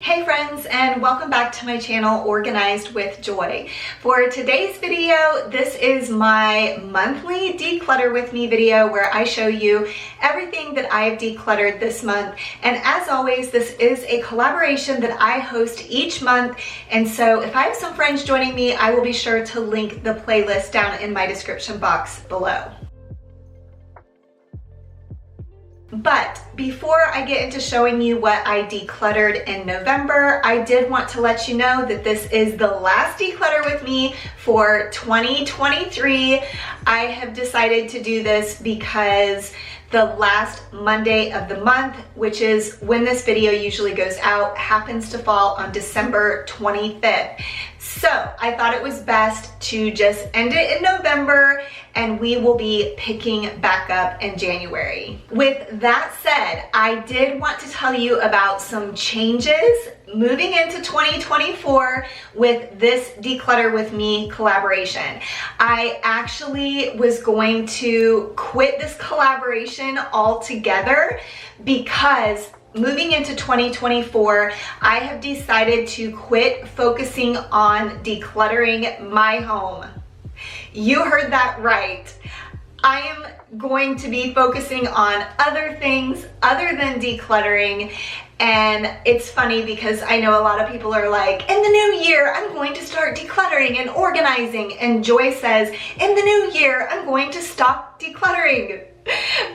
Hey friends, and welcome back to my channel, Organized with Joy. For today's video, this is my monthly Declutter with Me video where I show you everything that I've decluttered this month. And as always, this is a collaboration that I host each month. And so if I have some friends joining me, I will be sure to link the playlist down in my description box below. But before I get into showing you what I decluttered in November, I did want to let you know that this is the last Declutter with me for 2023. I have decided to do this because the last Monday of the month, which is when this video usually goes out, happens to fall on December 25th. So I thought it was best to just end it in November, and we will be picking back up in January. With that said, I did want to tell you about some changes moving into 2024 with this Declutter with Me collaboration. I actually was going to quit this collaboration altogether because moving into 2024, I have decided to quit focusing on decluttering my home. You heard that right. I am going to be focusing on other things other than decluttering. And it's funny because I know a lot of people are like, in the new year, I'm going to start decluttering and organizing. And Joy says, in the new year, I'm going to stop decluttering.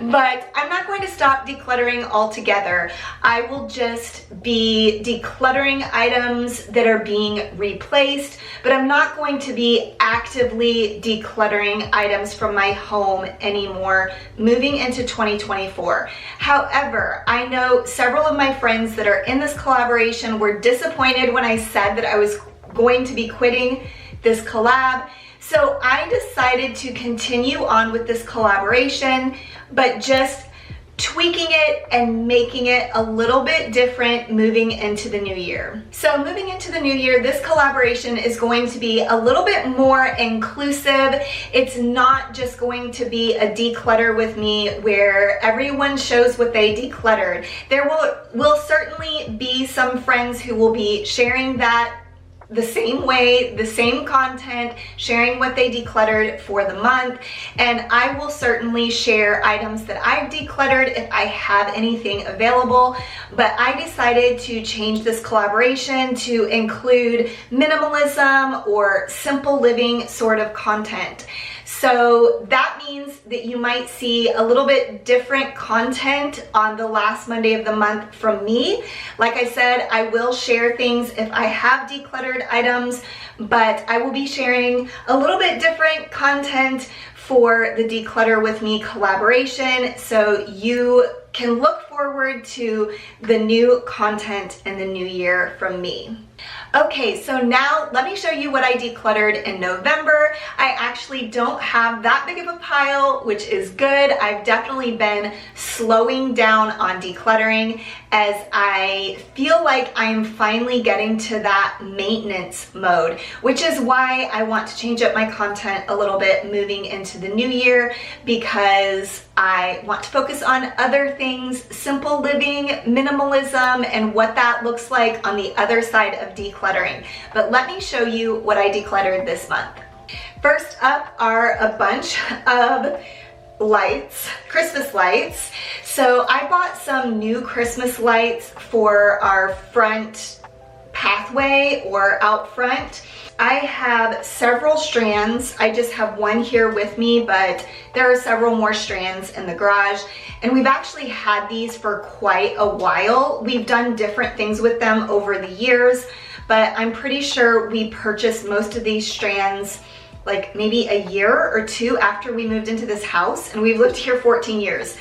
But I'm not going to stop decluttering altogether. I will just be decluttering items that are being replaced, but I'm not going to be actively decluttering items from my home anymore moving into 2024. However, I know several of my friends that are in this collaboration were disappointed when I said that I was going to be quitting this collab. So I decided to continue on with this collaboration, but just tweaking it and making it a little bit different moving into the new year. So moving into the new year, this collaboration is going to be a little bit more inclusive. It's not just going to be a declutter with me where everyone shows what they decluttered. There will certainly be some friends who will be sharing that the same way, the same content, sharing what they decluttered for the month. And I will certainly share items that I've decluttered if I have anything available. But I decided to change this collaboration to include minimalism or simple living sort of content. So that means that you might see a little bit different content on the last Monday of the month from me. Like I said, I will share things if I have decluttered items, but I will be sharing a little bit different content for the Declutter with Me collaboration, so you can look forward to the new content in the new year from me. Okay, so now let me show you what I decluttered in November. I actually don't have that big of a pile, which is good. I've definitely been slowing down on decluttering as I feel like I'm finally getting to that maintenance mode, which is why I want to change up my content a little bit moving into the new year, because I want to focus on other things, simple living, minimalism, and what that looks like on the other side of decluttering. But let me show you what I decluttered this month. First up are a bunch of lights, Christmas lights. So I bought some new Christmas lights for our front pathway or out front. I have several strands. I just have one here with me, but there are several more strands in the garage. And we've actually had these for quite a while. We've done different things with them over the years, but I'm pretty sure we purchased most of these strands like maybe a year or two after we moved into this house, and we've lived here 14 years.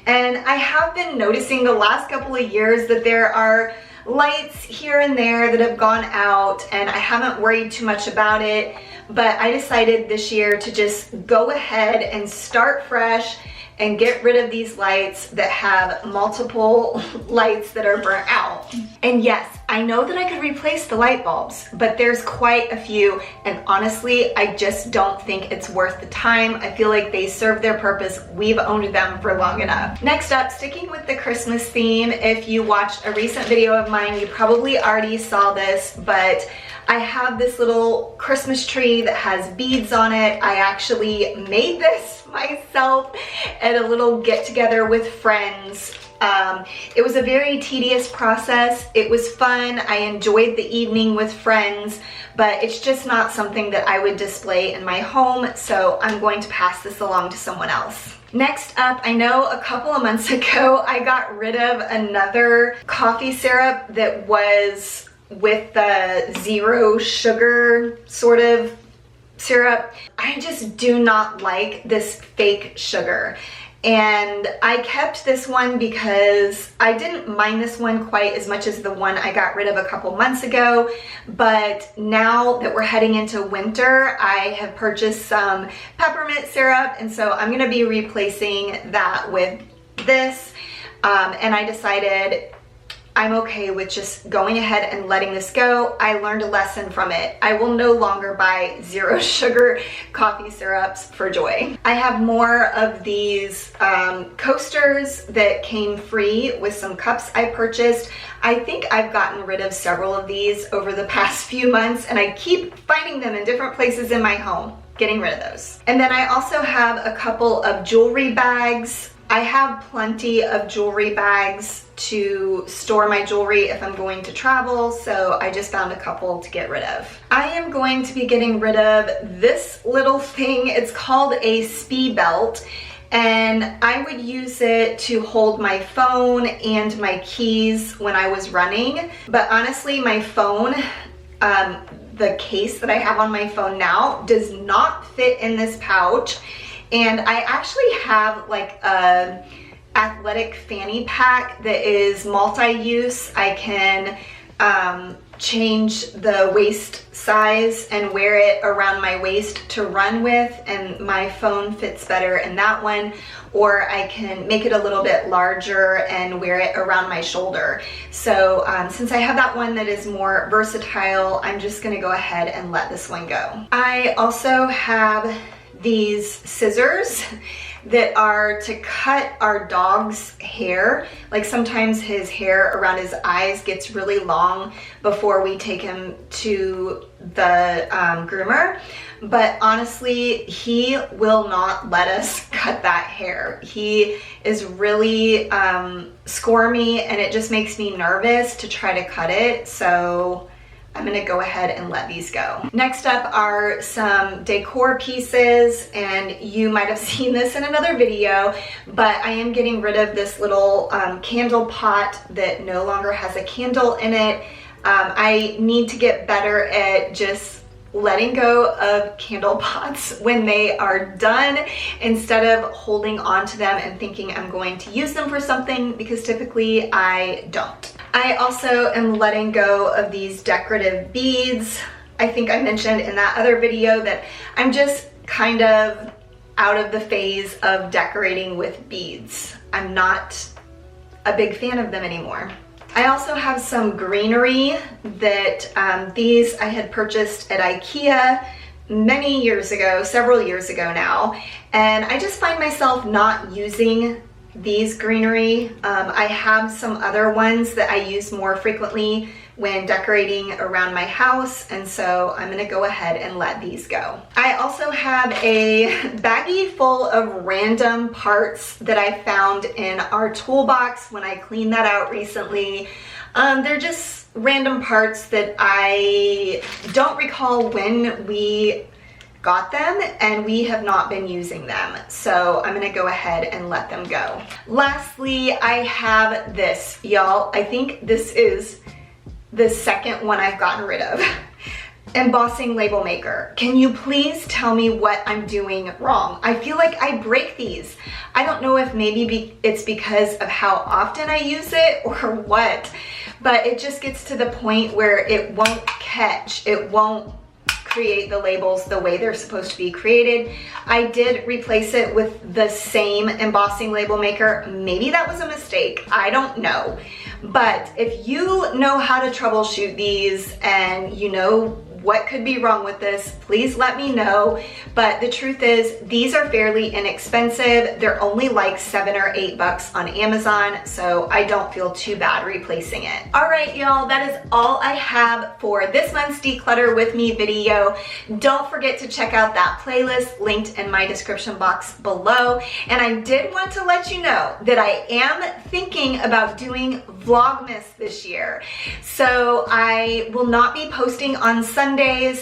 And I have been noticing the last couple of years that there are lights here and there that have gone out, and I haven't worried too much about it, but I decided this year to just go ahead and start fresh and get rid of these lights that have multiple lights that are burnt out. And yes, I know that I could replace the light bulbs, but there's quite a few, and honestly, I just don't think it's worth the time. I feel like they serve their purpose. We've owned them for long enough. Next up, sticking with the Christmas theme, if you watched a recent video of mine, you probably already saw this, but I have this little Christmas tree that has beads on it. I actually made this myself at a little get-together with friends. It was a very tedious process. It was fun. I enjoyed the evening with friends, but it's just not something that I would display in my home, so I'm going to pass this along to someone else. Next up, I know a couple of months ago, I got rid of another coffee syrup that was with the zero sugar sort of syrup. I just do not like this fake sugar. And I kept this one because I didn't mind this one quite as much as the one I got rid of a couple months ago. But now that we're heading into winter, I have purchased some peppermint syrup. And so I'm gonna be replacing that with this. And I decided I'm okay with just going ahead and letting this go. I learned a lesson from it. I will no longer buy zero sugar coffee syrups for joy. I have more of these coasters that came free with some cups I purchased. I think I've gotten rid of several of these over the past few months, and I keep finding them in different places in my home. Getting rid of those. And then I also have a couple of jewelry bags. I have plenty of jewelry bags to store my jewelry if I'm going to travel, so I just found a couple to get rid of. I am going to be getting rid of this little thing. It's called a speed belt, and I would use it to hold my phone and my keys when I was running. But honestly, my phone, the case that I have on my phone now does not fit in this pouch. And I actually have like a athletic fanny pack that is multi-use. I can change the waist size and wear it around my waist to run with, and my phone fits better in that one. Or I can make it a little bit larger and wear it around my shoulder. So since I have that one that is more versatile, I'm just gonna go ahead and let this one go. I also have these scissors that are to cut our dog's hair. Like sometimes his hair around his eyes gets really long before we take him to the groomer. But honestly, he will not let us cut that hair. He is really squirmy, and it just makes me nervous to try to cut it. So I'm gonna go ahead and let these go. Next up are some decor pieces, and you might have seen this in another video, but I am getting rid of this little candle pot that no longer has a candle in it. I need to get better at just letting go of candle pots when they are done instead of holding on to them and thinking I'm going to use them for something, because typically I don't. I also am letting go of these decorative beads. I think I mentioned in that other video that I'm just kind of out of the phase of decorating with beads. I'm not a big fan of them anymore. I also have some greenery that these I had purchased at IKEA many years ago, several years ago now, and I just find myself not using these greenery. I have some other ones that I use more frequently when decorating around my house, and so I'm gonna go ahead and let these go. I also have a baggie full of random parts that I found in our toolbox when I cleaned that out recently. They're just random parts that I don't recall when we got them, and we have not been using them, so I'm gonna go ahead and let them go. Lastly, I have this, y'all. I think this is the second one I've gotten rid of. Embossing label maker. Can you please tell me what I'm doing wrong? I feel like I break these. I don't know if maybe it's because of how often I use it or what, but it just gets to the point where it won't catch. It won't create the labels the way they're supposed to be created. I did replace it with the same embossing label maker. Maybe that was a mistake. I don't know. But if you know how to troubleshoot these and you know what could be wrong with this, please let me know. But the truth is, these are fairly inexpensive. They're only like $7 or $8 on Amazon, so I don't feel too bad replacing it. All right, y'all, that is all I have for this month's Declutter With Me video. Don't forget to check out that playlist linked in my description box below. And I did want to let you know that I am thinking about doing Vlogmas this year. So I will not be posting on Sundays.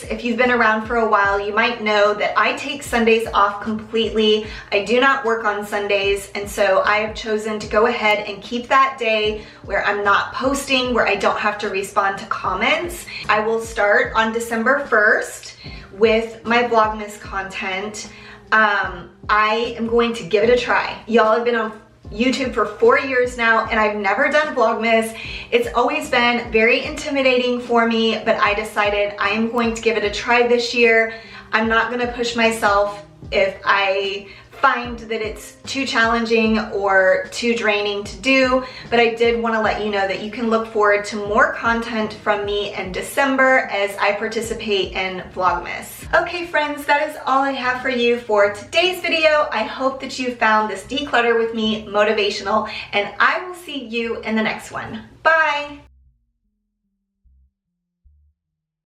If you've been around for a while, you might know that I take Sundays off completely. I do not work on Sundays, and so I have chosen to go ahead and keep that day where I'm not posting, where I don't have to respond to comments. I will start on December 1st with my Vlogmas content. I am going to give it a try. Y'all have been on YouTube for 4 years now, and I've never done Vlogmas. It's always been very intimidating for me, but I decided I am going to give it a try this year. I'm not gonna push myself if I find that it's too challenging or too draining to do, but I did want to let you know that you can look forward to more content from me in December as I participate in Vlogmas. Okay friends, that is all I have for you for today's video. I hope that you found this Declutter With Me motivational, and I will see you in the next one. Bye!